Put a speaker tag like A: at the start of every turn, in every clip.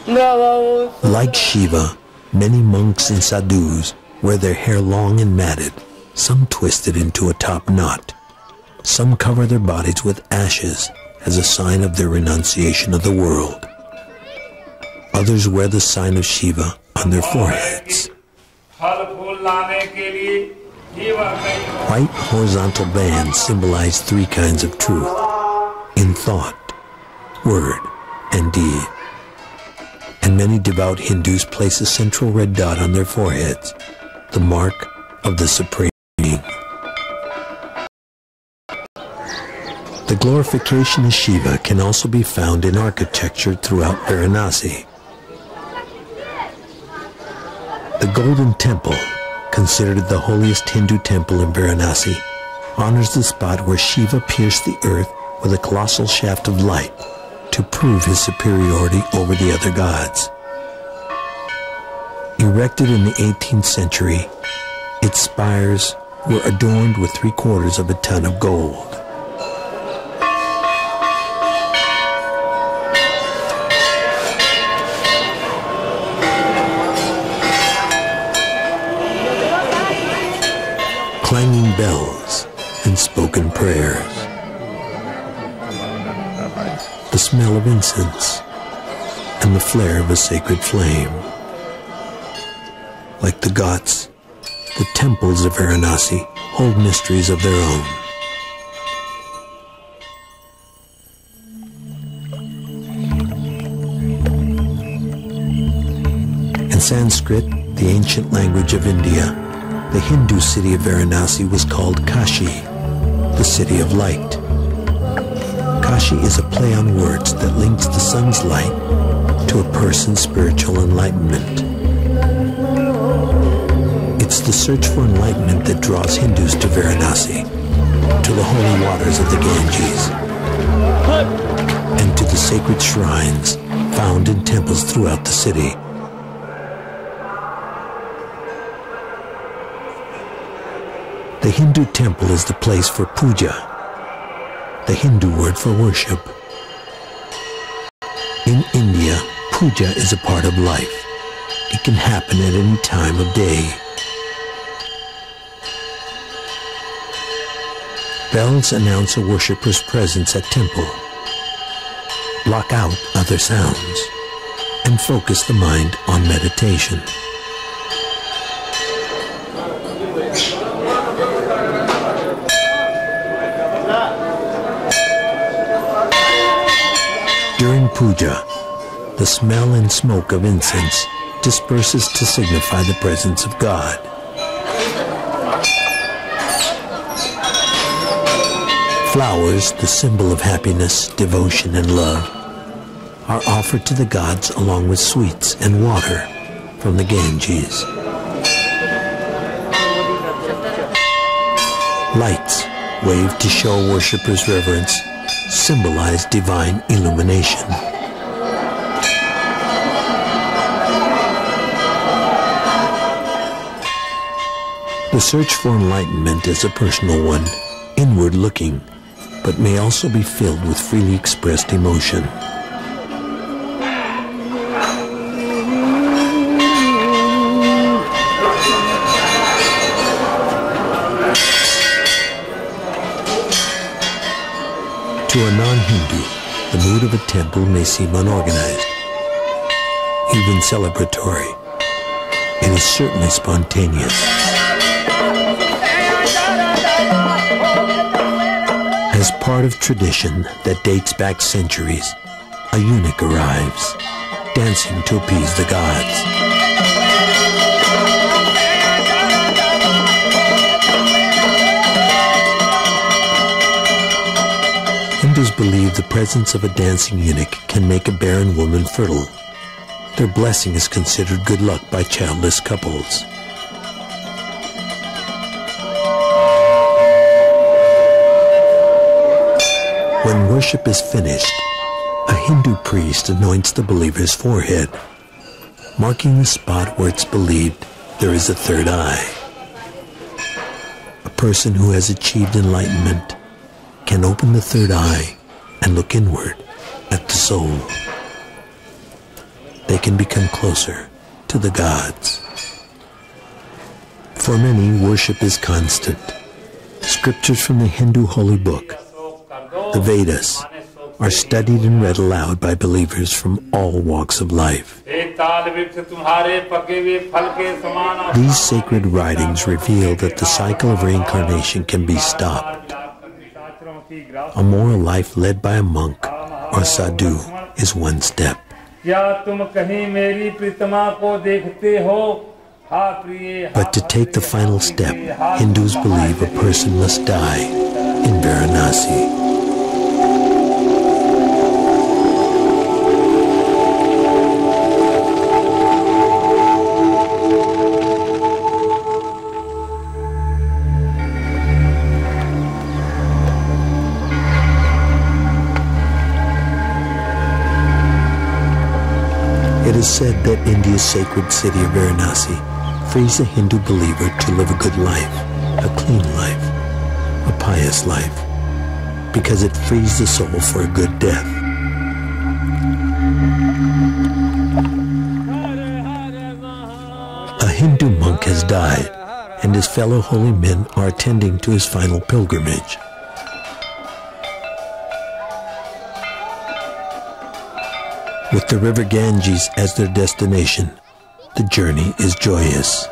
A: Like Shiva, many monks and sadhus wear their hair long and matted, some twisted into a top knot. Some cover their bodies with ashes as a sign of their renunciation of the world. Others wear the sign of Shiva on their foreheads. White horizontal bands symbolize three kinds of truth: in thought, word, and deed. And many devout Hindus place a central red dot on their foreheads, the mark of the Supreme Being. The glorification of Shiva can also be found in architecture throughout Varanasi. The Golden Temple, considered the holiest Hindu temple in Varanasi, honors the spot where Shiva pierced the earth with a colossal shaft of light to prove his superiority over the other gods. Erected in the 18th century, its spires were adorned with 3/4 of a ton of gold. Clanging bells and spoken prayers. The smell of incense and the flare of a sacred flame. Like the Ghats, the temples of Varanasi hold mysteries of their own. In Sanskrit, the ancient language of India, the Hindu city of Varanasi was called Kashi, the city of light. Kashi is a play on words that links the sun's light to a person's spiritual enlightenment. It's the search for enlightenment that draws Hindus to Varanasi, to the holy waters of the Ganges, and to the sacred shrines found in temples throughout the city. The Hindu temple is the place for puja, the Hindu word for worship. In India, puja is a part of life. It can happen at any time of day. Bells announce a worshipper's presence at temple, block out other sounds, and focus the mind on meditation. During puja, the smell and smoke of incense disperses to signify the presence of God. Flowers, the symbol of happiness, devotion, and love, are offered to the gods along with sweets and water from the Ganges. Lights, waved to show worshippers' reverence, symbolize divine illumination. The search for enlightenment is a personal one, inward looking, but may also be filled with freely expressed emotion. To a non-Hindu, the mood of a temple may seem unorganized, even celebratory. It is certainly spontaneous. As part of tradition that dates back centuries, a eunuch arrives, dancing to appease the gods. Hindus believe the presence of a dancing eunuch can make a barren woman fertile. Their blessing is considered good luck by childless couples. When worship is finished, a Hindu priest anoints the believer's forehead, marking the spot where it's believed there is a third eye. A person who has achieved enlightenment can open the third eye and look inward at the soul. They can become closer to the gods. For many, worship is constant. Scriptures from the Hindu holy book, the Vedas, are studied and read aloud by believers from all walks of life. These sacred writings reveal that the cycle of reincarnation can be stopped. A moral life led by a monk or sadhu is one step. But to take the final step, Hindus believe a person must die in Varanasi. It is said that India's sacred city of Varanasi frees a Hindu believer to live a good life, a clean life, a pious life, because it frees the soul for a good death. A Hindu monk has died, and his fellow holy men are attending to his final pilgrimage. With the river Ganges as their destination, the journey is joyous.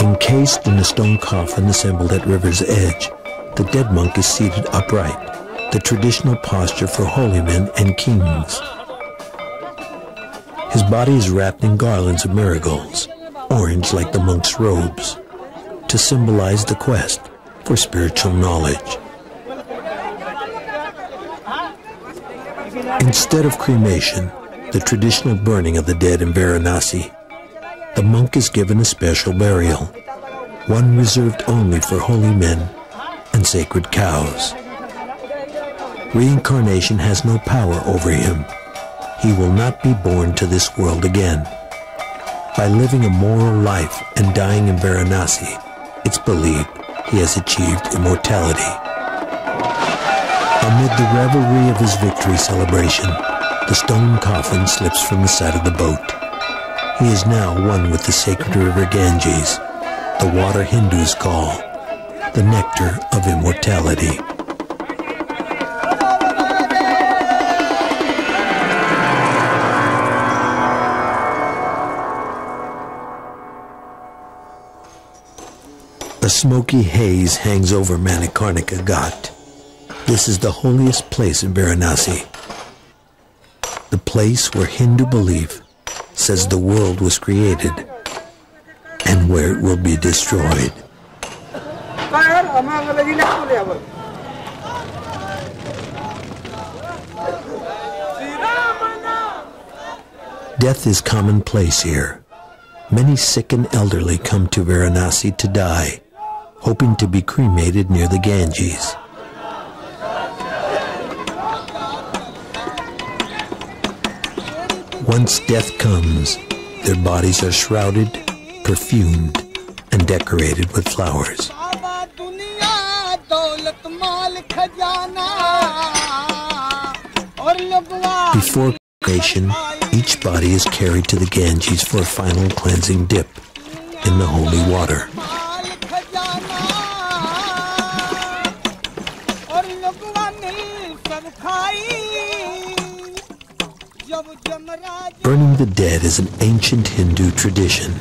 A: Encased in a stone coffin assembled at river's edge, the dead monk is seated upright, the traditional posture for holy men and kings. His body is wrapped in garlands of marigolds, orange like the monk's robes, to symbolize the quest for spiritual knowledge. Instead of cremation, the traditional burning of the dead in Varanasi, the monk is given a special burial, one reserved only for holy men and sacred cows. Reincarnation has no power over him. He will not be born to this world again. By living a moral life and dying in Varanasi, it's believed he has achieved immortality. Amid the revelry of his victory celebration, the stone coffin slips from the side of the boat. He is now one with the sacred river Ganges, the water Hindus call the nectar of immortality. A smoky haze hangs over Manikarnika Ghat. This is the holiest place in Varanasi, the place where Hindu belief says the world was created and where it will be destroyed. Death is commonplace here. Many sick and elderly come to Varanasi to die, hoping to be cremated near the Ganges. Once death comes, their bodies are shrouded, perfumed, and decorated with flowers. Before cremation, each body is carried to the Ganges for a final cleansing dip in the holy water. Burning the dead is an ancient Hindu tradition.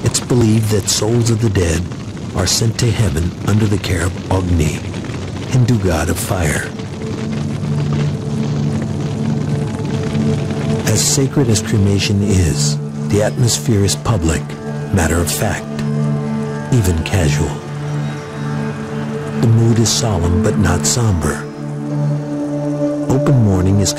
A: It's believed that souls of the dead are sent to heaven under the care of Agni, Hindu god of fire. As sacred as cremation is, the atmosphere is public, matter of fact, even casual. The mood is solemn but not somber. Open mourning is